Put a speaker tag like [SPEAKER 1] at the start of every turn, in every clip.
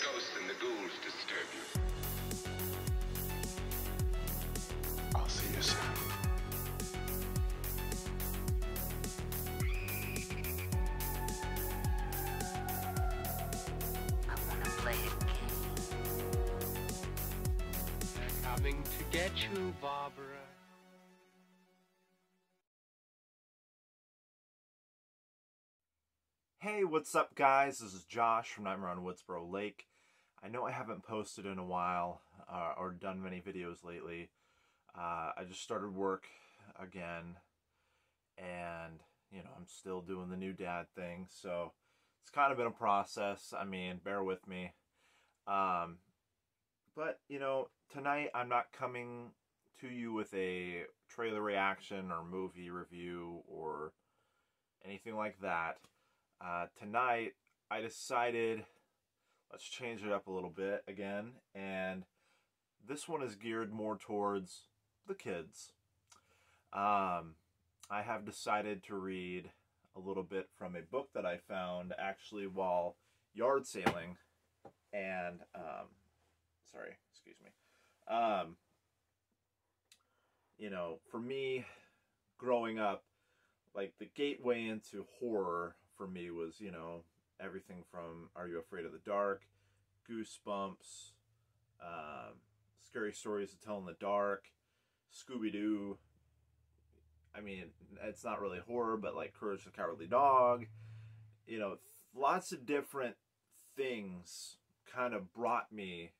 [SPEAKER 1] ghosts and the ghouls disturb you.
[SPEAKER 2] I'll see you soon.
[SPEAKER 3] I want to play a game.
[SPEAKER 4] They're coming to get you, Barbara.
[SPEAKER 5] Hey, what's up, guys? This is Josh from Nightmare on Woodsboro Lake. I know I haven't posted in a while or done many videos lately. I just started work again, and I'm still doing the new dad thing, so it's kind of been a process. I mean, bear with me. But tonight I'm not coming to you with a trailer reaction or movie review or anything like that. Tonight I decided let's change it up a little bit again, and this one is geared more towards the kids. I have decided to read a little bit from a book that I found actually while yard sailing, and sorry, excuse me. For me, growing up, like, the gateway into horror for me was, everything from Are You Afraid of the Dark, Goosebumps, Scary Stories to Tell in the Dark, Scooby Doo. I mean, it's not really horror, but like Courage the Cowardly Dog. Lots of different things kind of brought me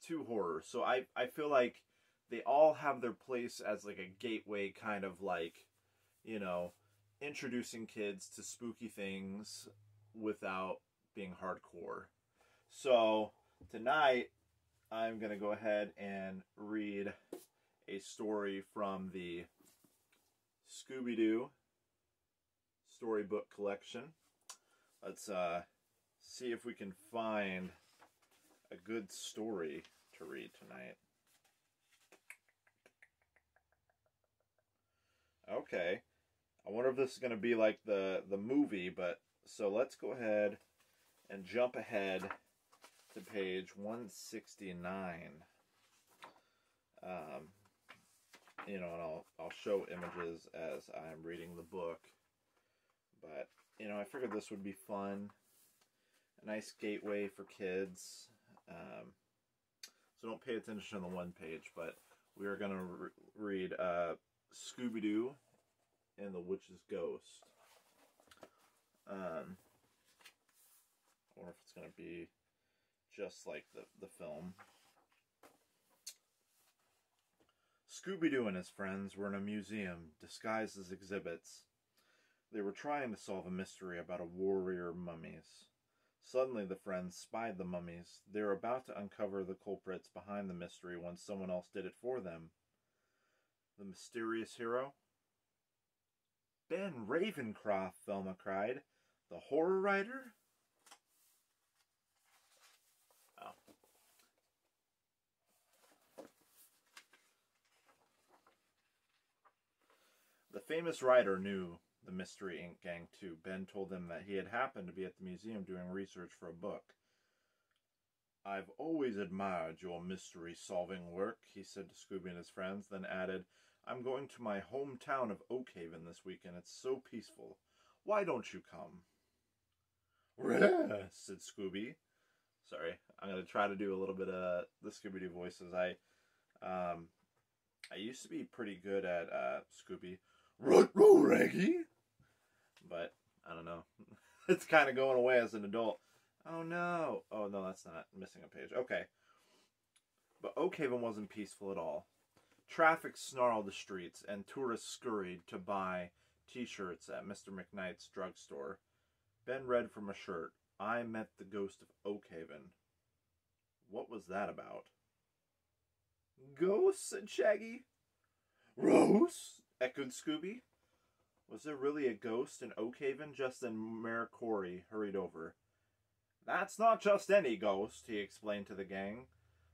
[SPEAKER 5] to horror. So I feel like they all have their place as like a gateway, kind of like, introducing kids to spooky things without being hardcore. So tonight I'm going to go ahead and read a story from the Scooby Doo storybook collection. Let's see if we can find a good story to read tonight. Okay. I wonder if this is going to be like the movie, but so let's go ahead and jump ahead to page 169. And I'll show images as I'm reading the book. But, I figured this would be fun. A nice gateway for kids. So don't pay attention on the one page, but we are going to read Scooby Doo and the Witch's Ghost. I wonder if it's going to be just like the film. Scooby-Doo and his friends were in a museum disguised as exhibits. They were trying to solve a mystery about a warrior mummies. Suddenly the friends spied the mummies. They were about to uncover the culprits behind the mystery when someone else did it for them. The mysterious hero? Ben Ravencroft, Velma cried. The horror writer? Oh. The famous writer knew the Mystery Inc. gang too. Ben told them that he had happened to be at the museum doing research for a book. I've always admired your mystery-solving work, he said to Scooby and his friends, then added, I'm going to my hometown of Oakhaven this weekend. It's so peaceful. Why don't you come? Rah, said Scooby. Sorry, I'm going to try to do a little bit of the Scooby-Doo voices. I used to be pretty good at Scooby. Rut-row, Raggy! But, I don't know. It's kind of going away as an adult. Oh no. Oh no, that's not. Missing a page. Okay. But Oakhaven wasn't peaceful at all. Traffic snarled the streets, and tourists scurried to buy t-shirts at Mr. McKnight's drugstore. Ben read from a shirt, I met the ghost of Oakhaven. What was that about? Ghosts, said Shaggy. Rose, echoed Scooby. Was there really a ghost in Oakhaven? Just then Mayor Corey hurried over. That's not just any ghost, he explained to the gang.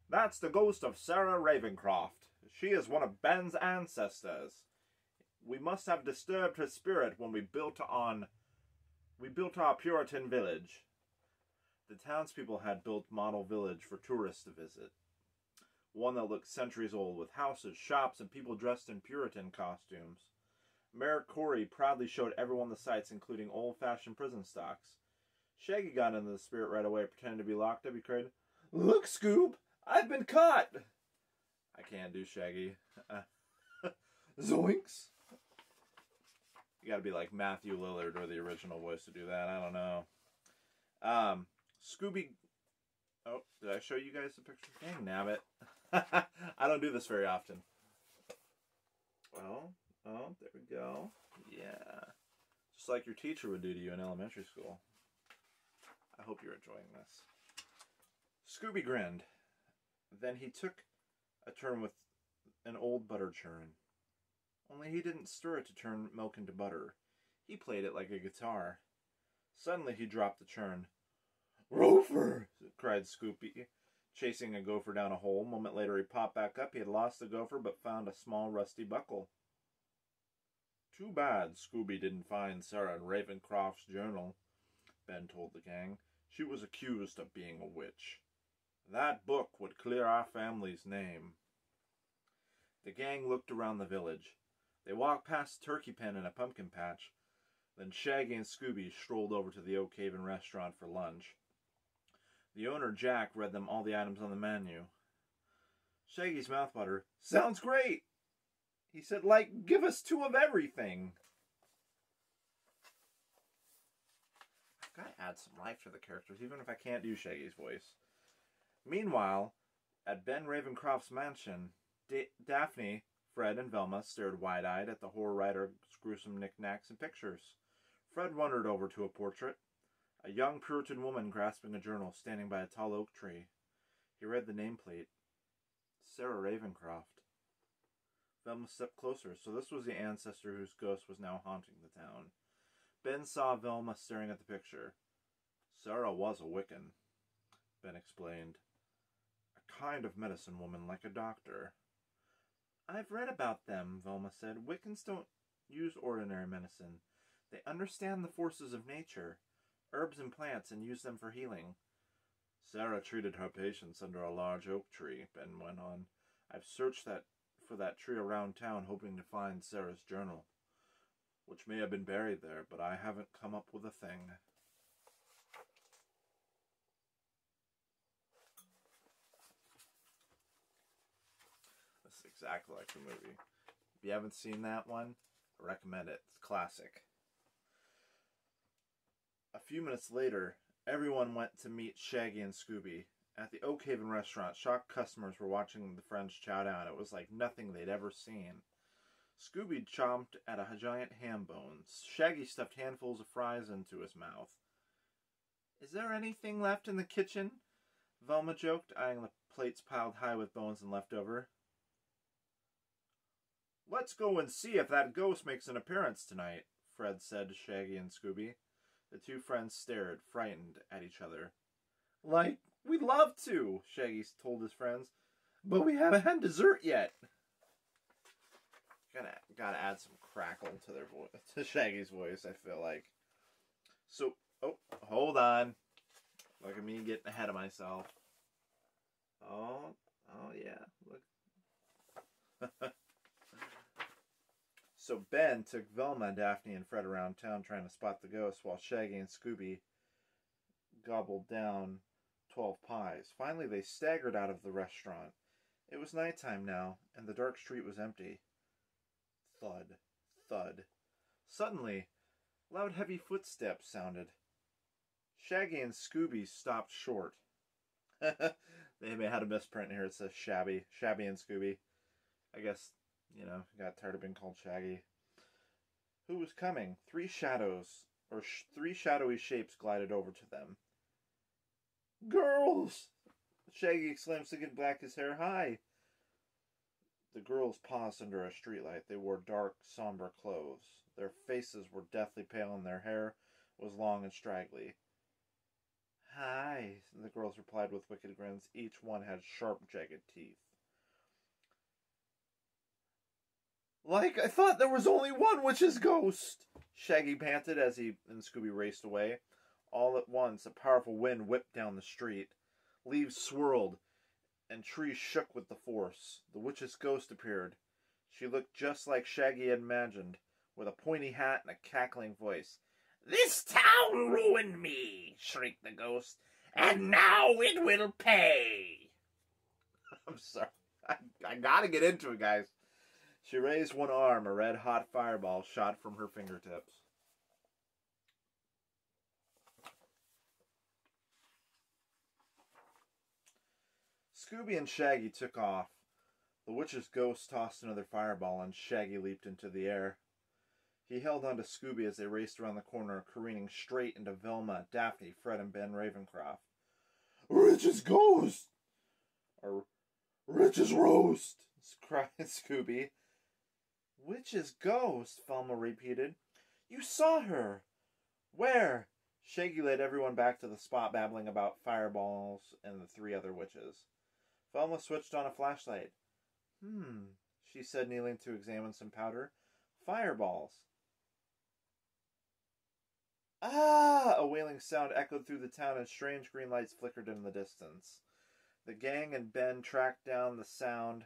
[SPEAKER 5] That's the ghost of Sarah Ravencroft. She is one of Ben's ancestors. We must have disturbed her spirit when we built our Puritan village. The townspeople had built model village for tourists to visit. One that looked centuries old, with houses, shops, and people dressed in Puritan costumes. Mayor Corey proudly showed everyone the sights, including old-fashioned prison stocks. Shaggy got into the spirit right away, pretending to be locked up. He cried, "Look, Scoob! I've been caught!" I can't do Shaggy. Zoinks! You gotta be like Matthew Lillard or the original voice to do that. I don't know. Scooby... Oh, did I show you guys the picture? Dang, nabbit. I don't do this very often. Oh, there we go. Yeah. Just like your teacher would do to you in elementary school. I hope you're enjoying this. Scooby grinned. Then he took a turn with an old butter churn. Only he didn't stir it to turn milk into butter. He played it like a guitar. Suddenly he dropped the churn. "Rover!" cried Scooby, chasing a gopher down a hole. A moment later he popped back up. He had lost the gopher, but found a small rusty buckle. "Too bad Scooby didn't find Sarah in Ravencroft's journal," Ben told the gang. "She was accused of being a witch. That book would clear our family's name." The gang looked around the village. They walked past a turkey pen and a pumpkin patch. Then Shaggy and Scooby strolled over to the Oak Haven restaurant for lunch. The owner, Jack, read them all the items on the menu. Shaggy's mouth watered. "Sounds great!" He said, "Like, give us 2 of everything." I've got to add some life to the characters, even if I can't do Shaggy's voice. Meanwhile, at Ben Ravencroft's mansion, Daphne, Fred, and Velma stared wide-eyed at the horror writer's gruesome knickknacks and pictures. Fred wandered over to a portrait. A young Puritan woman grasping a journal, standing by a tall oak tree. He read the nameplate. Sarah Ravencroft. Velma stepped closer, so this was the ancestor whose ghost was now haunting the town. Ben saw Velma staring at the picture. Sarah was a Wiccan, Ben explained. A kind of medicine woman, like a doctor. "I've read about them," Velma said. "Wiccans don't use ordinary medicine. They understand the forces of nature, herbs and plants, and use them for healing." "Sarah treated her patients under a large oak tree," Ben went on. "I've searched for that tree around town, hoping to find Sarah's journal, which may have been buried there, but I haven't come up with a thing." This is exactly like the movie. If you haven't seen that one, I recommend it. It's classic. A few minutes later, everyone went to meet Shaggy and Scooby. At the Oak Haven restaurant, shocked customers were watching the friends chow down. It was like nothing they'd ever seen. Scooby chomped at a giant ham bone. Shaggy stuffed handfuls of fries into his mouth. "Is there anything left in the kitchen?" Velma joked, eyeing the plates piled high with bones and leftover. "Let's go and see if that ghost makes an appearance tonight," Fred said to Shaggy and Scooby. The 2 friends stared, frightened, at each other. "Like, we'd love to," Shaggy told his friends, "but we haven't had dessert yet." Gotta add some crackle to their voice, to Shaggy's voice, I feel like. So, hold on. Look at me getting ahead of myself. Oh yeah, look. So Ben took Velma, Daphne, and Fred around town trying to spot the ghost, while Shaggy and Scooby gobbled down 12 pies. Finally, they staggered out of the restaurant. It was nighttime now, and the dark street was empty. Thud, thud. Suddenly, loud, heavy footsteps sounded. Shaggy and Scooby stopped short. They may have had a misprint here. It says Shabby and Scooby. I guess, got tired of being called Shaggy. Who was coming? 3 shadowy shapes glided over to them. "Girls!" Shaggy exclaimed, sticking back his hair. "Hi!" The girls paused under a streetlight. They wore dark, somber clothes. Their faces were deathly pale and their hair was long and straggly. "Hi," the girls replied with wicked grins. Each one had sharp, jagged teeth. "Like, I thought there was only one witch's ghost!" Shaggy panted as he and Scooby raced away. All at once, a powerful wind whipped down the street. Leaves swirled, and trees shook with the force. The witch's ghost appeared. She looked just like Shaggy had imagined, with a pointy hat and a cackling voice. "This town ruined me," shrieked the ghost, "and now it will pay." I'm sorry. I gotta get into it, guys. She raised one arm. A red-hot fireball shot from her fingertips. Scooby and Shaggy took off. The witch's ghost tossed another fireball, and Shaggy leaped into the air. He held on to Scooby as they raced around the corner, careening straight into Velma, Daphne, Fred, and Ben Ravencroft. "Witch's ghost!" Or "Witch's roast!" cried Scooby. "Witch's ghost?" Velma repeated. "You saw her!" "Where?" Shaggy led everyone back to the spot, babbling about fireballs and the three other witches. Velma switched on a flashlight. She said, kneeling to examine some powder. "Fireballs." "Ah!" A wailing sound echoed through the town, and strange green lights flickered in the distance. The gang and Ben tracked down the sound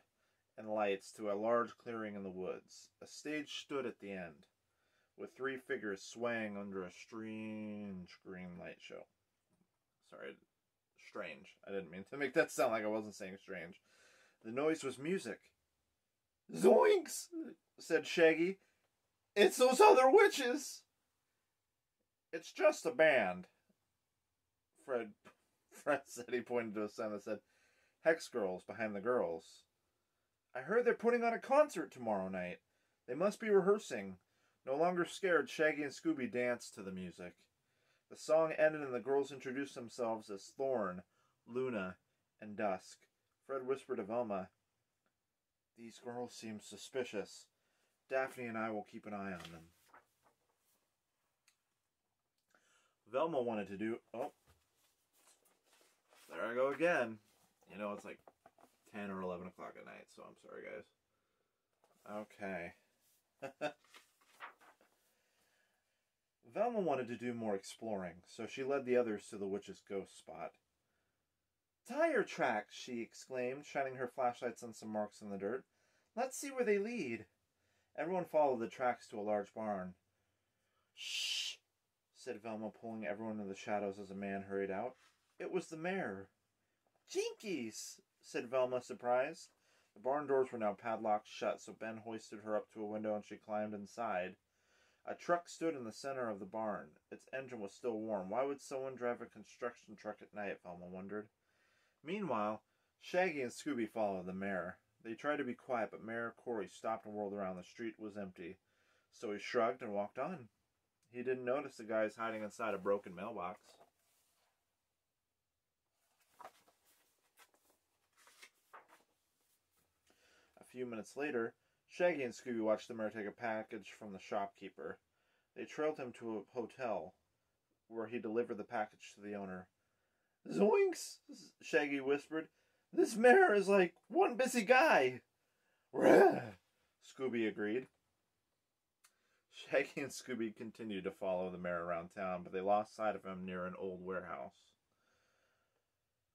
[SPEAKER 5] and lights to a large clearing in the woods. A stage stood at the end, with three figures swaying under a strange green light show. Sorry, strange. I didn't mean to make that sound like I wasn't saying strange. The noise was music. "Zoinks!" said Shaggy. "It's those other witches!" "It's just a band," Fred said. He pointed to a sign that said, "Hex Girls" behind the girls. "I heard they're putting on a concert tomorrow night. They must be rehearsing." No longer scared, Shaggy and Scooby danced to the music. The song ended and the girls introduced themselves as Thorn, Luna, and Dusk. Fred whispered to Velma, "These girls seem suspicious. Daphne and I will keep an eye on them." Velma wanted to do... Oh, there I go again. You know, it's like 10 or 11 o'clock at night, so I'm sorry, guys. Okay. Velma wanted to do more exploring, so she led the others to the witch's ghost spot. "Tire tracks!" she exclaimed, shining her flashlights on some marks in the dirt. "Let's see where they lead." Everyone followed the tracks to a large barn. "Shh!" said Velma, pulling everyone into the shadows as a man hurried out. It was the mayor. "Jinkies!" said Velma, surprised. The barn doors were now padlocked shut, so Ben hoisted her up to a window and she climbed inside. A truck stood in the center of the barn. Its engine was still warm. Why would someone drive a construction truck at night, Velma wondered. Meanwhile, Shaggy and Scooby followed the mayor. They tried to be quiet, but Mayor Corey stopped and whirled around. The street was empty, so he shrugged and walked on. He didn't notice the guys hiding inside a broken mailbox. A few minutes later, Shaggy and Scooby watched the mayor take a package from the shopkeeper. They trailed him to a hotel, where he delivered the package to the owner. "Zoinks!" Shaggy whispered. "This mayor is like one busy guy." "Rah!" Scooby agreed. Shaggy and Scooby continued to follow the mayor around town, but they lost sight of him near an old warehouse.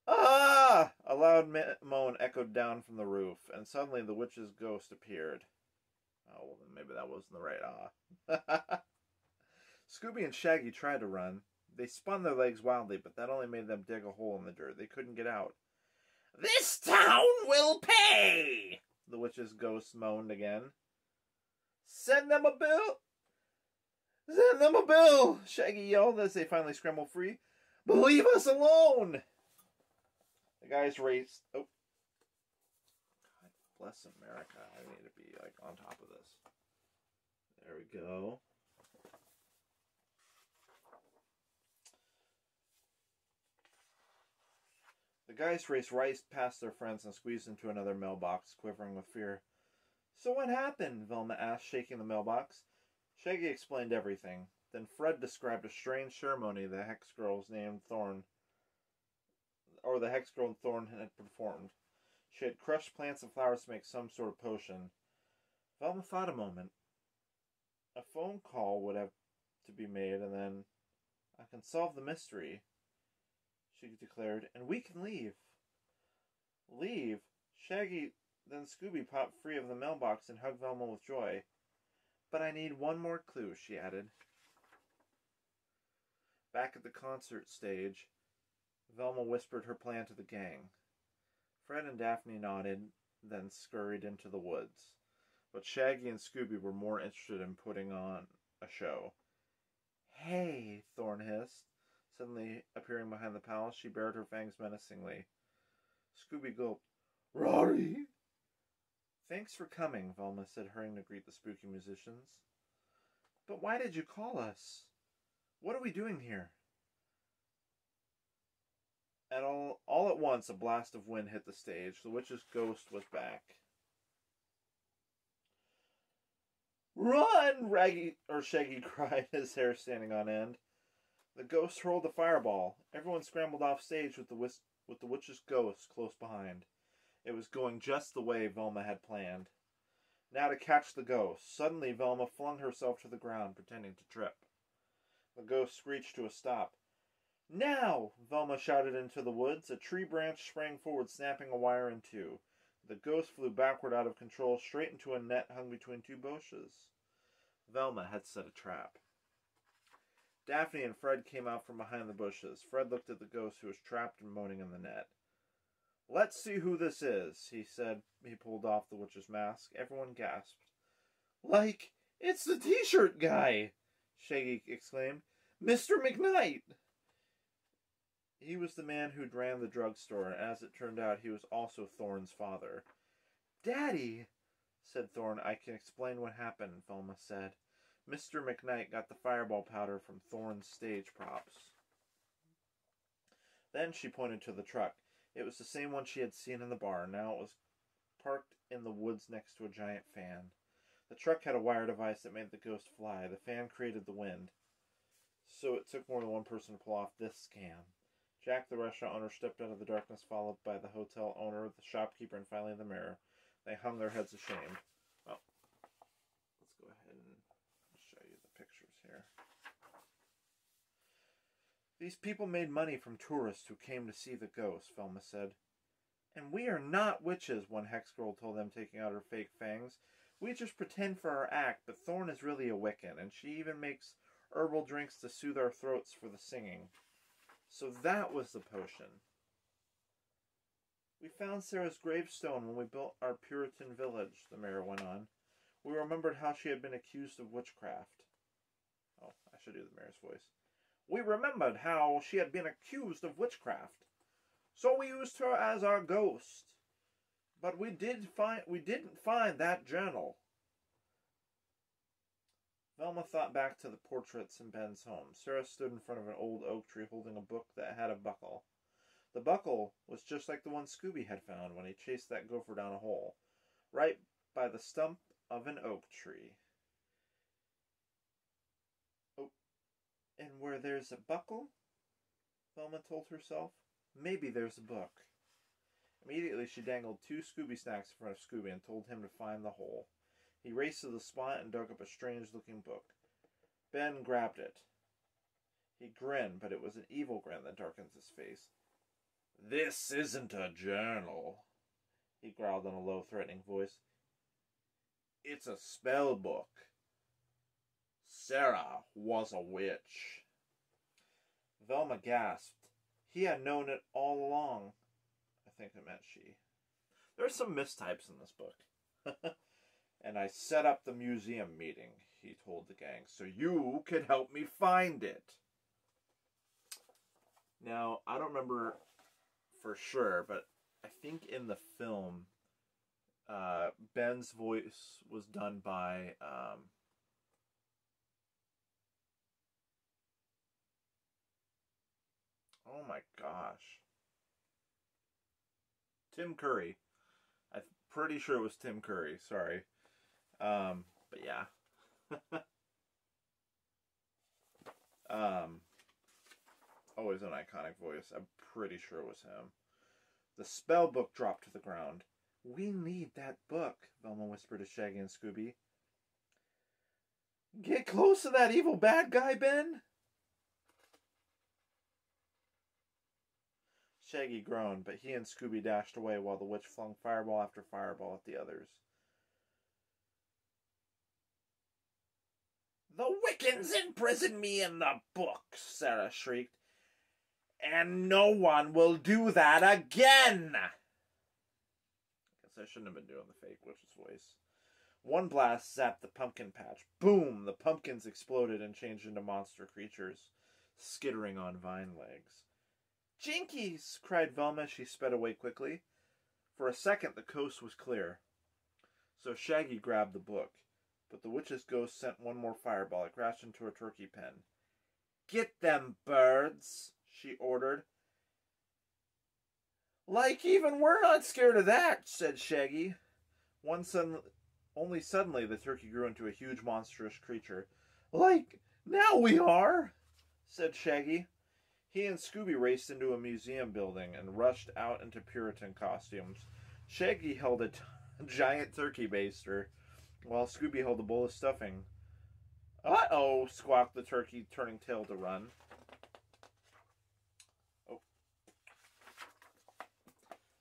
[SPEAKER 5] "Ah!" A loud moan echoed down from the roof, and suddenly the witch's ghost appeared. Oh, well, then maybe that wasn't the right ah. Scooby and Shaggy tried to run. They spun their legs wildly, but that only made them dig a hole in the dirt. They couldn't get out. "This town will pay!" the witch's ghost moaned again. "Send them a bill! Send them a bill!" Shaggy yelled as they finally scrambled free. "But leave us alone!" The guys raced. Oh. God bless America. I need to be like on top of this. There we go. The guys raced right past their friends and squeezed into another mailbox, quivering with fear. "So what happened?" Velma asked, shaking the mailbox. Shaggy explained everything. Then Fred described a strange ceremony the Hex Girls named Thorn, or the Hex Girl and Thorn had performed. She had crushed plants and flowers to make some sort of potion. Velma thought a moment. A phone call would have to be made, and then a can solve the mystery, she declared, and we can leave. Leave? Shaggy, then Scooby popped free of the mailbox and hugged Velma with joy. But I need one more clue, she added. Back at the concert stage, Velma whispered her plan to the gang. Fred and Daphne nodded, then scurried into the woods. But Shaggy and Scooby were more interested in putting on a show. Hey, Thorn hissed. Suddenly appearing behind the palace, she bared her fangs menacingly. Scooby gulped. Rory! Thanks for coming, Velma said, hurrying to greet the spooky musicians. But why did you call us? What are we doing here? All at once, a blast of wind hit the stage. The witch's ghost was back. Run! Shaggy cried, his hair standing on end. The ghost hurled a fireball. Everyone scrambled off stage with the witch's ghost close behind. It was going just the way Velma had planned. Now to catch the ghost. Suddenly, Velma flung herself to the ground, pretending to trip. The ghost screeched to a stop. Now! Velma shouted into the woods. A tree branch sprang forward, snapping a wire in two. The ghost flew backward out of control, straight into a net hung between two bushes. Velma had set a trap. Daphne and Fred came out from behind the bushes. Fred looked at the ghost, who was trapped and moaning in the net. Let's see who this is, he said. He pulled off the witch's mask. Everyone gasped. Like, it's the t-shirt guy, Shaggy exclaimed. Mr. McKnight! He was the man who'd ran the drugstore, and as it turned out, he was also Thorn's father. Daddy, said Thorn. I can explain what happened, Velma said. Mr. McKnight got the fireball powder from Thorn's stage props. Then she pointed to the truck. It was the same one she had seen in the bar. Now it was parked in the woods next to a giant fan. The truck had a wire device that made the ghost fly. The fan created the wind. So it took more than one person to pull off this scam. Jack, the restaurant owner, stepped out of the darkness, followed by the hotel owner, the shopkeeper, and finally the mayor. They hung their heads ashamed. Well, let's go ahead and show you the pictures here. These people made money from tourists who came to see the ghost, Velma said. And we are not witches, one hex girl told them, taking out her fake fangs. We just pretend for our act, but Thorn is really a Wiccan, and she even makes herbal drinks to soothe our throats for the singing. So that was the potion. We found Sarah's gravestone when we built our Puritan village, the mayor went on. We remembered how she had been accused of witchcraft. Oh, I should do the mayor's voice. We remembered how she had been accused of witchcraft. So we used her as our ghost. But we didn't find that journal. Velma thought back to the portraits in Ben's home. Sarah stood in front of an old oak tree holding a book that had a buckle. The buckle was just like the one Scooby had found when he chased that gopher down a hole, right by the stump of an oak tree. Oh, and where there's a buckle, Velma told herself, maybe there's a book. Immediately she dangled 2 Scooby snacks in front of Scooby and told him to find the hole. He raced to the spot and dug up a strange-looking book. Ben grabbed it. He grinned, but it was an evil grin that darkened his face. This isn't a journal, he growled in a low, threatening voice. It's a spell book. Sarah was a witch. Velma gasped. He had known it all along. I think it meant she. There are some mistypes in this book. And I set up the museum meeting, he told the gang, so you could help me find it. Now, I don't remember for sure, but I think in the film, Ben's voice was done by, oh my gosh, Tim Curry. I'm pretty sure it was Tim Curry, sorry. But yeah. Always an iconic voice. I'm pretty sure it was him. The spell book dropped to the ground. We need that book, Velma whispered to Shaggy and Scooby. Get close to that evil bad guy, Ben. Shaggy groaned, but he and Scooby dashed away while the witch flung fireball after fireball at the others. "The Wiccans imprisoned me in the book," Sarah shrieked. "And no one will do that again!" I guess I shouldn't have been doing the fake witch's voice. One blast zapped the pumpkin patch. Boom! The pumpkins exploded and changed into monster creatures, skittering on vine legs. "Jinkies!" cried Velma as she sped away quickly. For a second, the coast was clear. So Shaggy grabbed the book, but the witch's ghost sent one more fireball. It crashed into a turkey pen. "Get them, birds!" she ordered. "Like even we're not scared of that," said Shaggy. Only suddenly the turkey grew into a huge monstrous creature. "Like, now we are," said Shaggy. He and Scooby raced into a museum building and rushed out into Puritan costumes. Shaggy held a giant turkey baster, while Scooby held a bowl of stuffing. "Uh-oh," squawked the turkey, turning tail to run. Oh.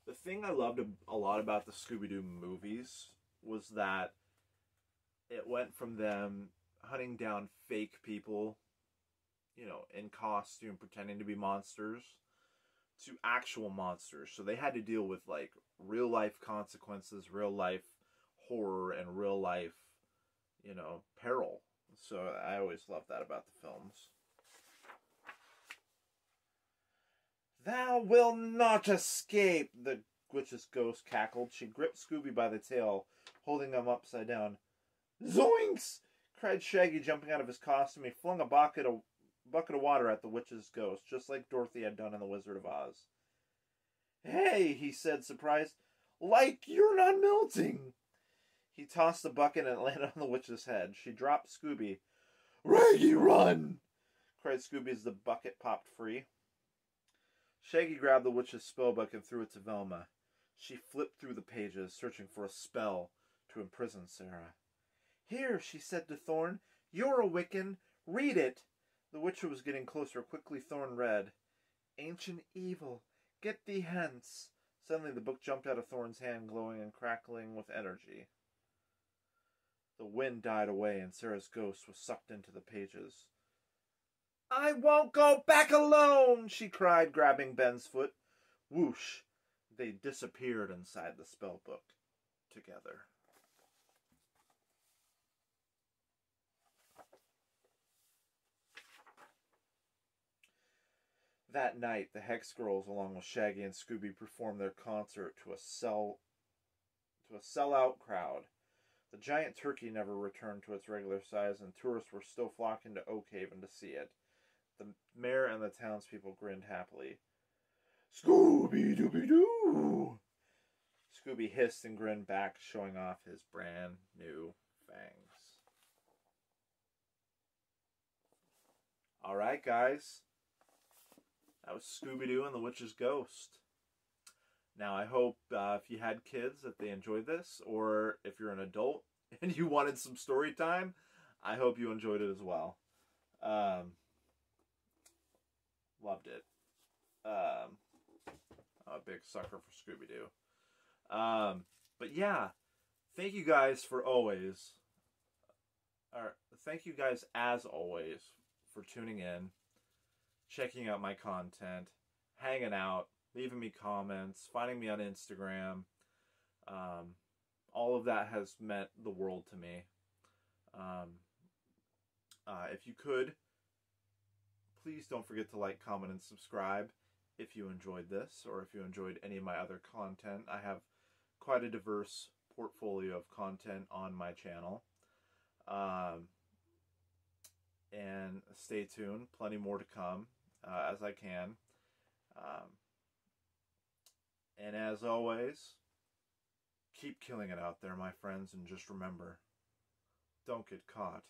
[SPEAKER 5] The thing I loved a lot about the Scooby Doo movies was that it went from them hunting down fake people, in costume, pretending to be monsters, to actual monsters. So they had to deal with, like, real life consequences, real life horror, and real life, peril. So I always loved that about the films. "Thou wilt not escape," the witch's ghost cackled. She gripped Scooby by the tail, holding him upside down. "Zoinks!" cried Shaggy, jumping out of his costume. He flung a bucket of water at the witch's ghost, just like Dorothy had done in The Wizard of Oz. "Hey," he said, surprised. "Like you're not melting." He tossed the bucket and it landed on the witch's head. She dropped Scooby. "Raggy, run!" cried Scooby as the bucket popped free. Shaggy grabbed the witch's spellbook and threw it to Velma. She flipped through the pages, searching for a spell to imprison Sarah. "Here," she said to Thorn. "You're a Wiccan. Read it." The witch was getting closer. Quickly Thorn read. "Ancient evil, get thee hence." Suddenly the book jumped out of Thorn's hand, glowing and crackling with energy. The wind died away and Sarah's ghost was sucked into the pages. "I won't go back alone," she cried, grabbing Ben's foot. Whoosh! They disappeared inside the spellbook together. That night, the Hex Girls, along with Shaggy and Scooby, performed their concert to a sellout crowd. The giant turkey never returned to its regular size, and tourists were still flocking to Oakhaven to see it. The mayor and the townspeople grinned happily. "Scooby-Dooby-Doo!" Scooby hissed and grinned back, showing off his brand new fangs. Alright, guys. That was Scooby-Doo and the Witch's Ghost. Now, I hope if you had kids that they enjoyed this, or if you're an adult and you wanted some story time, I hope you enjoyed it as well. Loved it. I'm a big sucker for Scooby-Doo. But yeah, thank you guys as always for tuning in, checking out my content, hanging out, leaving me comments, finding me on Instagram. All of that has meant the world to me. If you could, please don't forget to like, comment, and subscribe if you enjoyed this, or if you enjoyed any of my other content. I have quite a diverse portfolio of content on my channel. And stay tuned, plenty more to come as I can. And as always, keep killing it out there, my friends, and just remember, don't get caught.